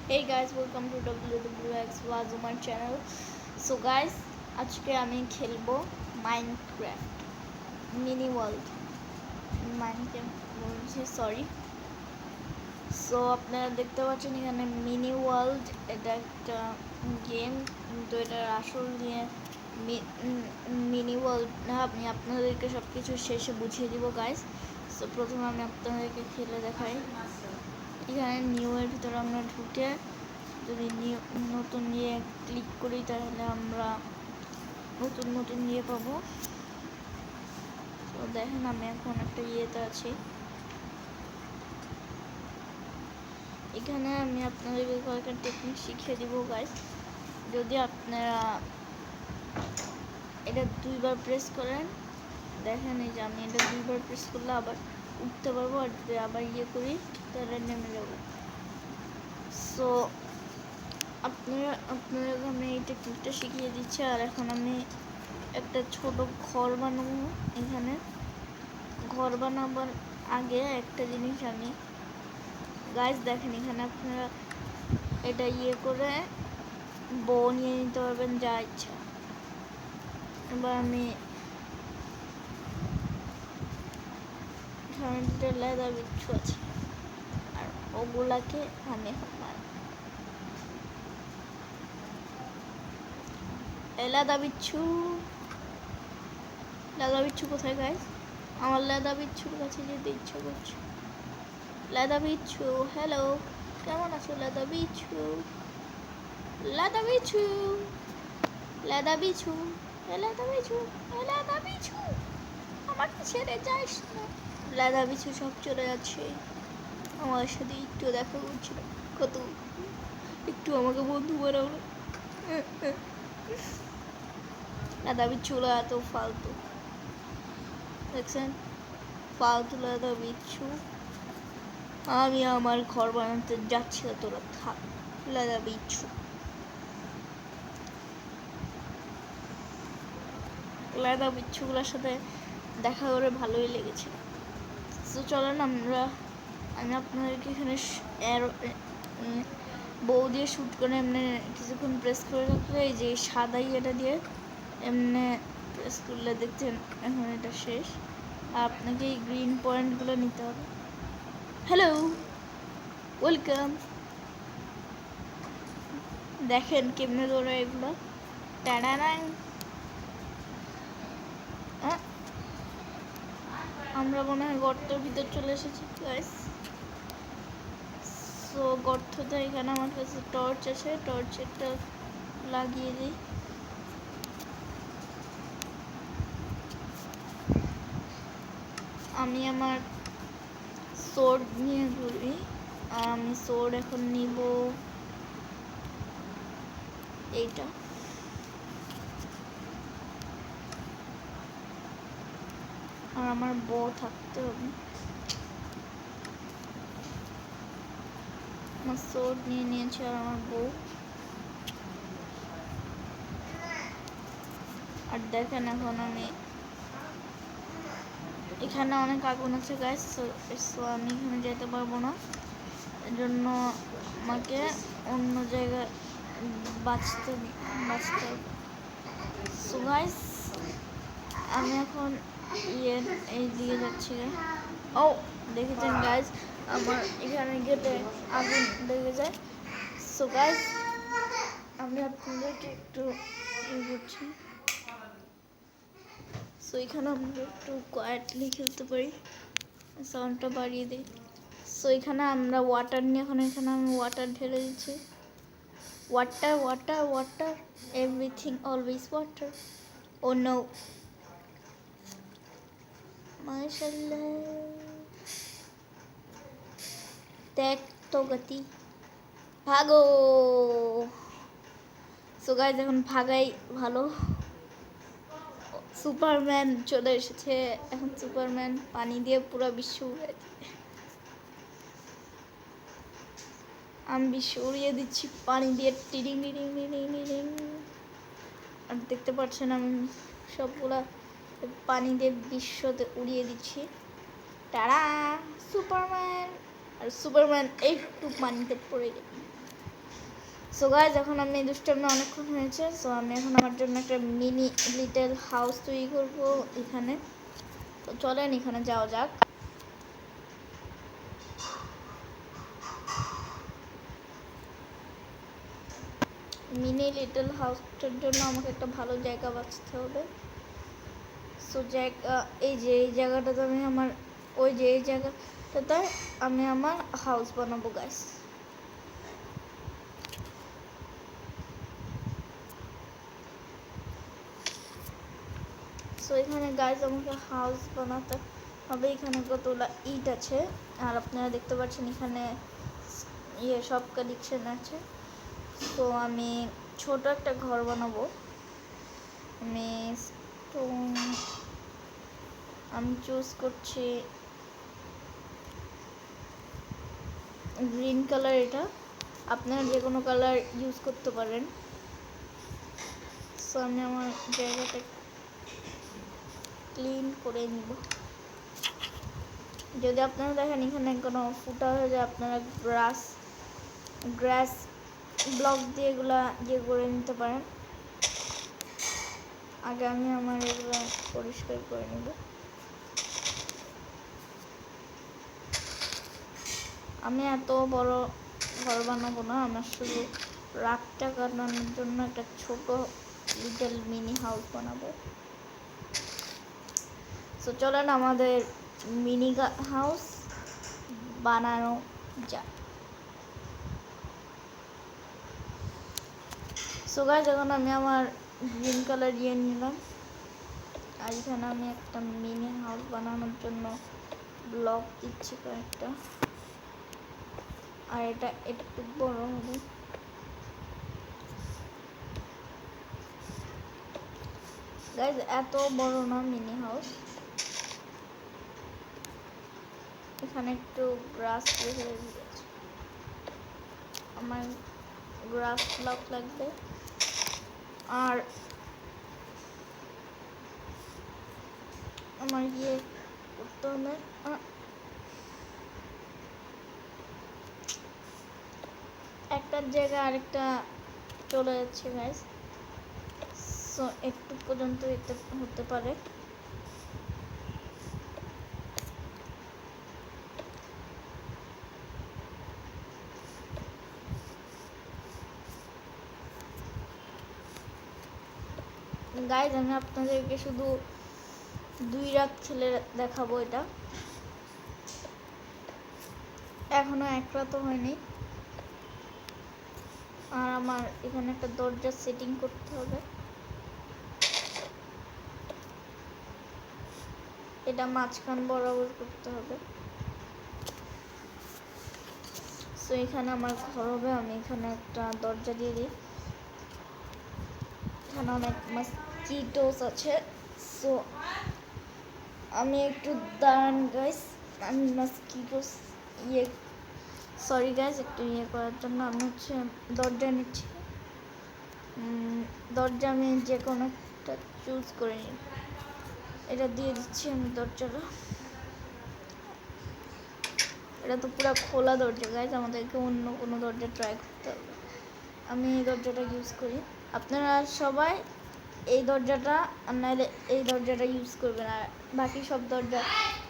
Hey guys, welcome to WWX Wazuman channel. So guys, আজকে আমি খেলবো মাইনক্রাফট মিনি ওয়ার্ল্ড মাইনক্রাফট বলছি sorry. So আপনারা দেখতে পাচ্ছেন এখানে মিনি ওয়ার্ল্ড, এটা একটা গেম, কিন্তু এটার আসল নিয়ে মিনি ওয়ার্ল্ড না। আমি আপনাদেরকে সব কিছু শেষে বুঝিয়ে দিব গাইস। সো প্রথমে আমি আপনাদেরকে খেলে দেখাই। এখানে নিউ এর ভিতরে আমরা ঢুকে যদি নতুন ইয়ে ক্লিক করি তাহলে আমরা নতুন ইয়ে পাবো। তো দেখেন আমি এখন একটা ইয়েতে আছি। এখানে আমি আপনাদেরকে কয়েকটা টেকনিক শিখিয়ে দিব গাইস। যদি আপনারা এটা দুইবার প্রেস করেন, দেখেন এই যে আমি এটা দুইবার প্রেস করলে আবার উঠতে পারবো, আর যদি আবার ইয়ে করি তাহলে নেমে যাবো। সো আপনারা আমি এই টেকনিকটা শিখিয়ে দিচ্ছি। আর এখন আমি একটা ছোট ঘর বানাবো। এখানে ঘর বানাবার আগে একটা জিনিস আমি গাইস দেখেন, এখানে আপনারা এটা ইয়ে করে বউ নিয়ে নিতে পারবেন যা ইচ্ছা। এবার আমি এখানে দুটো লেদা বিচ্ছু আছে, আর ওগুলাকে আমি এখন মারব। লেদা বিচ্ছু কোথায় গাইস? আমার লেদা বিচ্ছুর কাছে যেতে ইচ্ছা করছে। লেদা বিচ্ছু, হ্যালো, কেমন আছো লেদা বিচ্ছু? লেদা বিচ্ছু, লেদা বিচ্ছু, লেদা বিচ্ছু, লেদা বিচ্ছু, আমাকে ছেড়ে যাস না। লেদা বিচ্ছু সব চলে যাচ্ছে। আমার সাথে একটু দেখা করছিল, কত একটু আমাকে বন্ধু বানাও না। লেদা বিচ্ছুরা এত ফালতু, দেখছেন? ফালতু লেদা বিচ্ছু। আমি আমার ঘর বানাতে যাচ্ছি, তোরা থাক লেদা বিচ্ছু। লেদা বিচ্ছুগুলোর সাথে দেখা করে ভালোই লেগেছে। তো চলেন আমি আপনাদেরকে এখানে বউ দিয়ে শ্যুট করে এমনি কিছুক্ষণ প্রেস করে রাখলে এই যে সাদা ইয়েটা দিয়ে এমনি প্রেস করলে দেখছেন এখন এটা শেষ। আর আপনাকে এই গ্রিন পয়েন্টগুলো নিতে হবে। Hello, welcome. দেখেন কেমনে ধরে এগুলো। টানারাং, আমরা মনে হয় গর্তের ভিতর চলে এসেছি গাইস। সো গর্ততে এখানে আমার কাছে টর্চ আছে, টর্চেরটা লাগিয়ে দিই। আমি আমার সোর্ড নিয়ে ঘুরি। আমি সোর্ড এখন নিব এইটা। আর আমার বউ থাকতে হবে। আমার সোর্ড নিয়ে নিয়েছি আর আমার বউ। আর দেখেন এখন আমি এখানে অনেক আগুন আছে গাইস। সো আমি এখানে যেতে পারবো না, এর জন্য আমাকে অন্য জায়গায় বাঁচতে হবে। সো গাইস আমি এখন এই দিকে যাচ্ছি। ও দেখেছেন গাইস, আমার এখানে গেটে আগুন লেগে যায়। সো গাইস আমি আপনাদেরকে একটু করছি। সো এখানে আমরা একটু কোয়াইটলি খেলতে পারি, সাউন্ডটা বাড়িয়ে দিই। সো এখানে আমরা ওয়াটার নিয়ে এখন এখানে আমি ওয়াটার ঢেলে দিচ্ছি। Water water water, everything always water. Oh no, মাশাআল্লাহ, ত্যাগ তো গতি, ভাগো। সো গাইস এখন ভাগাই ভালো। সুপারম্যান চলে এসেছে। এখন সুপারম্যান পানি দিয়ে পুরো বিশ্ব উড়াচ্ছে। আমি বিশ্ব উড়িয়ে দিচ্ছি পানি দিয়ে, টিডিং টিডিং টিডিং টিডিং। আর দেখতে পাচ্ছেন আমি সবগুলা পানি দিয়ে বিশ্বতে উড়িয়ে দিচ্ছি। টাড়া, সুপারম্যান। আর সুপারম্যান একটু পানিতে পড়ে গেল। সো গাইজ এখন আমি দুষ্টামি অনেকক্ষণ হয়েছে, সো আমি এখন আমার জন্য একটা মিনি লিটল হাউস তৈরি করবো এখানে। তো চলেন এখানে যাওয়া যাক। মিনি লিটল হাউসটার জন্য আমাকে একটা ভালো জায়গা বাঁচতে হবে। সো জায়গা এই জায়গাটাতে আমি আমার এই জায়গাটাতে আমি আমার হাউস বানাবো গাইস। সো এখানে গাইস আমাকে হাউস বানাতে হবে। এখানে কতগুলা ইট আছে আর আপনারা দেখতে পাচ্ছেন এখানে সব কালেকশন আছে। তো আমি ছোট একটা ঘর বানাবো। আমি চুজ করছি গ্রিন কালার। এটা আপনারা যে কোনো কালার ইউজ করতে পারেন। সো আমি আমার জায়গাটা ক্লিন করে নিব। যদি আপনারা দেখেন এখানে কোনো ফুটা হয়ে যায়, আপনারা গ্রাস ব্লক দিয়ে এগুলা করে নিতে পারেন। আগে আমি আমার এগুলা পরিষ্কার করে নেব। আমি এত বড় ঘর বানাবো না, আমার শুধু রাতটা কাটানোর জন্য একটা ছোট লিটল মিনি হাউস বানাবো। তো চলেন আমাদের মিনি হাউস বানানো যাক। সো গাইস এখন আমি আমার গ্রিন কালার দিয়ে নিলাম আর এখানে আমি একটা মিনি হাউস বানানোর জন্য ব্লক দিচ্ছি কয়েকটা। আর এটা একটু বড় হবে। গাইস এত বড় না মিনি হাউস। এখানে একটু গ্রাস হয়ে গেছে, আমার গ্রাস ব্লক লাগবে। আর আমার করতে হবে একটা জায়গা আরেকটা চলে যাচ্ছে গাইস। সো একটু পর্যন্ত হতে পারে। গাইস আমি আপনাদেরকে শুধু 2 রাত খেলে দেখাবো। এটা এখনো 1 রাতও হয়নি। আর আমার এখানে একটা দরজা সেটিং করতে হবে। এটা মাঝখান বরাবর করতে হবে। সো এখানে আমার ঘর হবে। আমি এখানে একটা দরজা দিয়ে দিই। এখানে অনেক মসকিটোস আছে। সো আমি একটু দাঁড়ান গাইস, আমি মসকিটোস সরি গাইস একটু করার জন্য আমি দরজা নিচ্ছি। দরজা আমি যে কোনো একটা চুজ করে নিই। এটা দিয়ে দিচ্ছি আমি দরজাটা। এটা তো পুরো খোলা দরজা গাইস, আমাদেরকে অন্য কোনো দরজা ট্রাই করতে হবে। আমি এই দরজাটা ইউজ করি। আপনারা সবাই এই দরজাটা নাহলে এই দরজাটা ইউজ করবেন। আর বাকি সব দরজা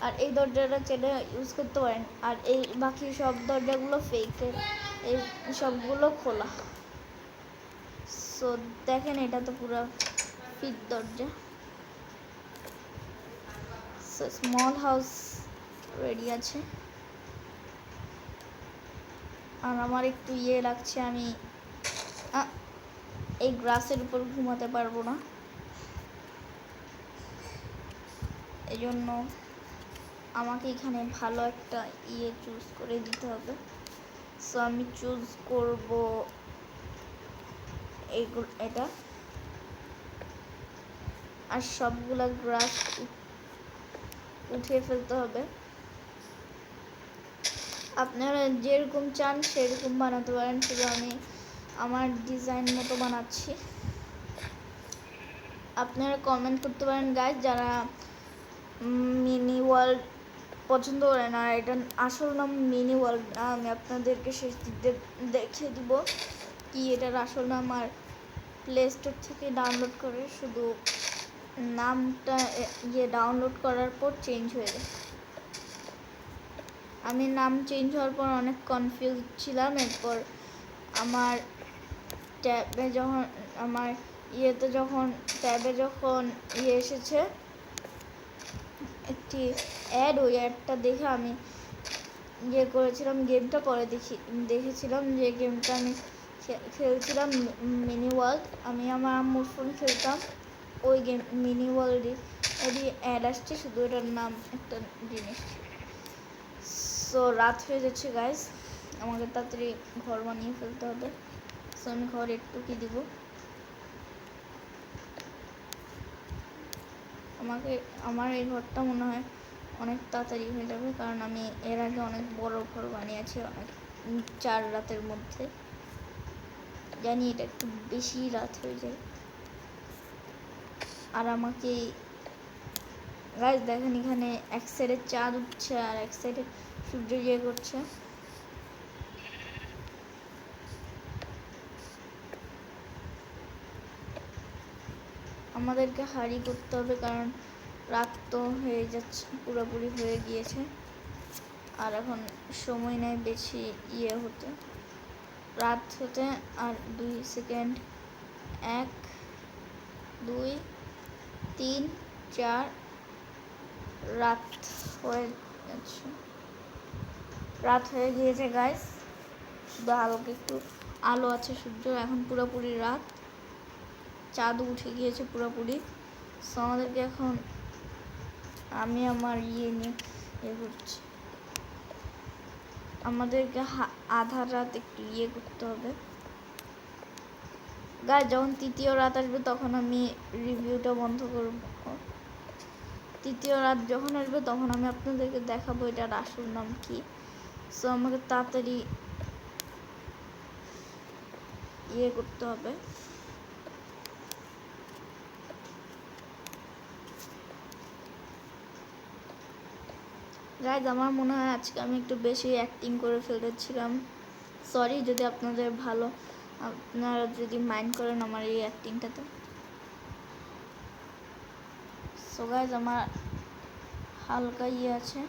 আর এই দরজাটা চেলে ইউজ করতে পারেন। আর এই বাকি সব দরজাগুলো ফেকের, এই সবগুলো খোলা। সো দেখেন এটা তো পুরো ফিট দরজা। সো স্মল হাউস রেডি আছে। আর আমার একটু লাগছে, আমি এই গ্রাসের উপর ঘুমাতে পারবো না, এই জন্য আমাকে এখানে ভালো একটা চুজ করে দিতে হবে। সো আমি চুজ করব এটা। আর সবগুলা গ্রাস উঠিয়ে ফেলতে হবে। আপনারা যেরকম চান সেরকম বানাতে পারেন, শুধু আমি আমার ডিজাইন মতো বানাচ্ছি। আপনারা কমেন্ট করতে পারেন গাইস যারা মিনি ওয়ার্ল্ড পছন্দ করেন। আর এটা আসল নাম মিনি ওয়ার্ল্ড না, আমি আপনাদেরকে শেষ দিকে দেখিয়ে দিব। কি এটার আসল নাম আর প্লে স্টোর থেকে ডাউনলোড করে শুধু নামটা ডাউনলোড করার পর চেঞ্জ হয়ে যায়। আমি নাম চেঞ্জ হওয়ার পর অনেক কনফিউজ ছিলাম। এরপর আমার ট্যাবে যখন এসেছে একটি অ্যাড, ওই অ্যাডটা দেখে আমি করেছিলাম গেমটা। পরে দেখেছিলাম যে গেমটা আমি খেলছিলাম মিনি ওয়ার্ল্ড। আমি আমার আম্মুর ফোন খেলতাম ওই গেম মিনি ওয়ার্ল্ডে অ্যাড আসছে, শুধু এটার নাম একটা জিনিস। সো রাত হয়ে যাচ্ছে গাইস, আমাকে তাড়াতাড়ি ঘর বানিয়ে ফেলতে হবে। সো আমি ঘর একটু কি দিব, আমার এই ঘরটা মনে হয় অনেক তাড়াতাড়ি হয়ে যাবে, কারণ আমি এর আগে অনেক বড় ঘর বানিয়েছি, অনেক 4 রাতের মধ্যে। জানি এটা একটু বেশি রাত হয়ে যায়। আর আমাকে গাইস দেখেন, এখানে এক সাইডে চাঁদ উঠছে আর এক সাইডে সূর্য করছে। আমাদেরকে হাঁড়ি করতে হবে, কারণ রাত তো হয়ে যাচ্ছে, পুরোপুরি হয়ে গিয়েছে। আর এখন সময় নেই বেশি হতে, রাত হতে আর 2 সেকেন্ড। 1 2 3 4 রাত হয়ে গিয়েছে গাইস। শুধু হালকা একটু আলো আছে, সূর্য এখন পুরোপুরি রাত, চাঁদ উঠে গিয়েছে পুরোপুরি। সো আমাদেরকে এখন আমি আমার নিয়ে করছি, আমাদেরকে আধা রাত একটু করতে হবে গাইস। যখন 3য় রাত আসবে তখন আমি রিভিউটা বন্ধ করব। 3য় রাত যখন আসবে তখন আমি আপনাদেরকে দেখাবো এটার আসল নাম কি। সো আমাকে তাড়াতাড়ি করতে হবে। গাইজ আমার মনে হয় আজকে আমি একটু বেশি অ্যাক্টিং করে ফেলেছিলাম, সরি যদি আপনারা যদি মাইন্ড করেন আমার এই অ্যাক্টিংটাতে। সো গাইজ আমার হালকা আছে,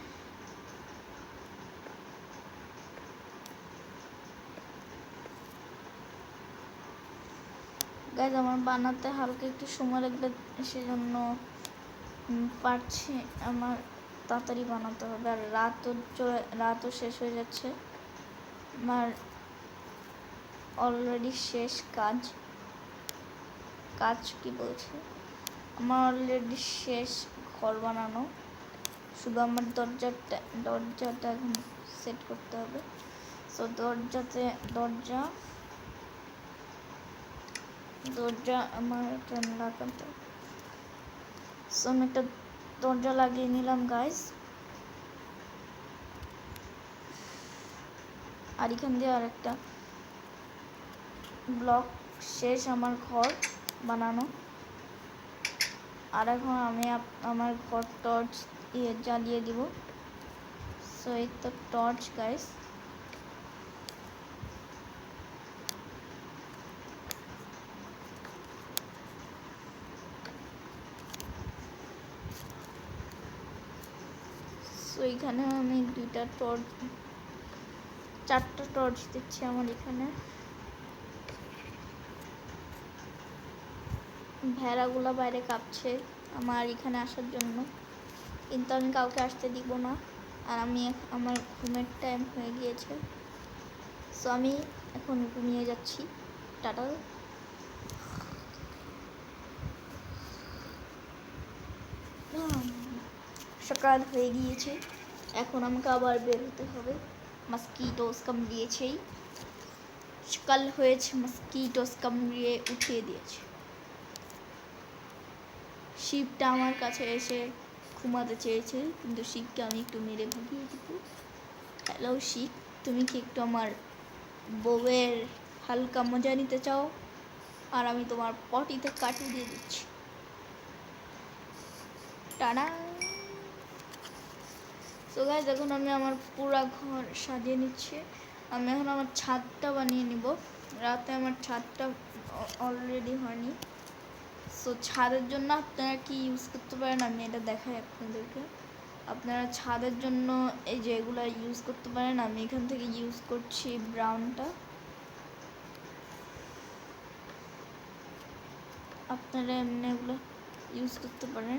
গাইজ আমার বানাতে হালকা একটু সময় লাগবে, সেজন্য পারছি, আমার তাড়াতাড়ি বানাতে হবে। আর রাতও শেষ হয়ে যাচ্ছে, আমার অলরেডি শেষ কাজ কি বলছে, আমার অলরেডি শেষ ঘর বানানো, শুধু আমার দরজাটা এখন সেট করতে হবে। সো দরজা আমার একটা লাগাতে, সো আমি একটা দরজা লাগিয়ে নিলাম গাইস। আর এখান দিয়ে আর একটা ব্লক শেষ আমার ঘর বানানো। আর এখন আমি আমার ঘর টর্চ জ্বালিয়ে দিব। সো এই তো টর্চ গাইস। সো এখানে আমি 4টা টর্চ দিচ্ছি আমার এখানে। ভেড়াগুলো বাইরে কাঁপছে আমার এখানে আসার জন্য, কিন্তু আমি কাউকে আসতে দিব না। আর আমার ঘুমের টাইম হয়ে গিয়েছে, সো আমি এখন ঘুমিয়ে যাচ্ছি। টাটা। সকাল হয়ে গিয়েছে, এখন আমাকে আবার বের হতে হবে। মস্কিটোস কামড়িয়েছেই, সকাল হয়েছে, মস্কিটোস কামড়িয়ে উঠিয়ে দিয়েছে। শিবটা আমার কাছে এসে ঘুমাতে চেয়েছে, কিন্তু শিবকে আমি একটু মেরে ভুগিয়ে দিব। হ্যালো শিব, তুমি কি একটু আমার বউয়ের হালকা মজা নিতে চাও? আর আমি তোমার পটিতে কাটি দিয়ে দিচ্ছি। টানা। সো গাইস এখন আমি আমার পুরো ঘর সাজিয়ে নিচ্ছি। আমি এখন আমার ছাদটা বানিয়ে নিব। রাতে আমার ছাদটা অলরেডি হয়নি। সো ছাদের জন্য আপনারা কি ইউজ করতে পারেন আমি এটা দেখাই আপনাদেরকে। আপনারা ছাদের জন্য এই যে এগুলো ইউজ করতে পারেন। আমি এখান থেকে ইউজ করছি ব্রাউনটা। আপনারা এমনি এগুলো ইউজ করতে পারেন।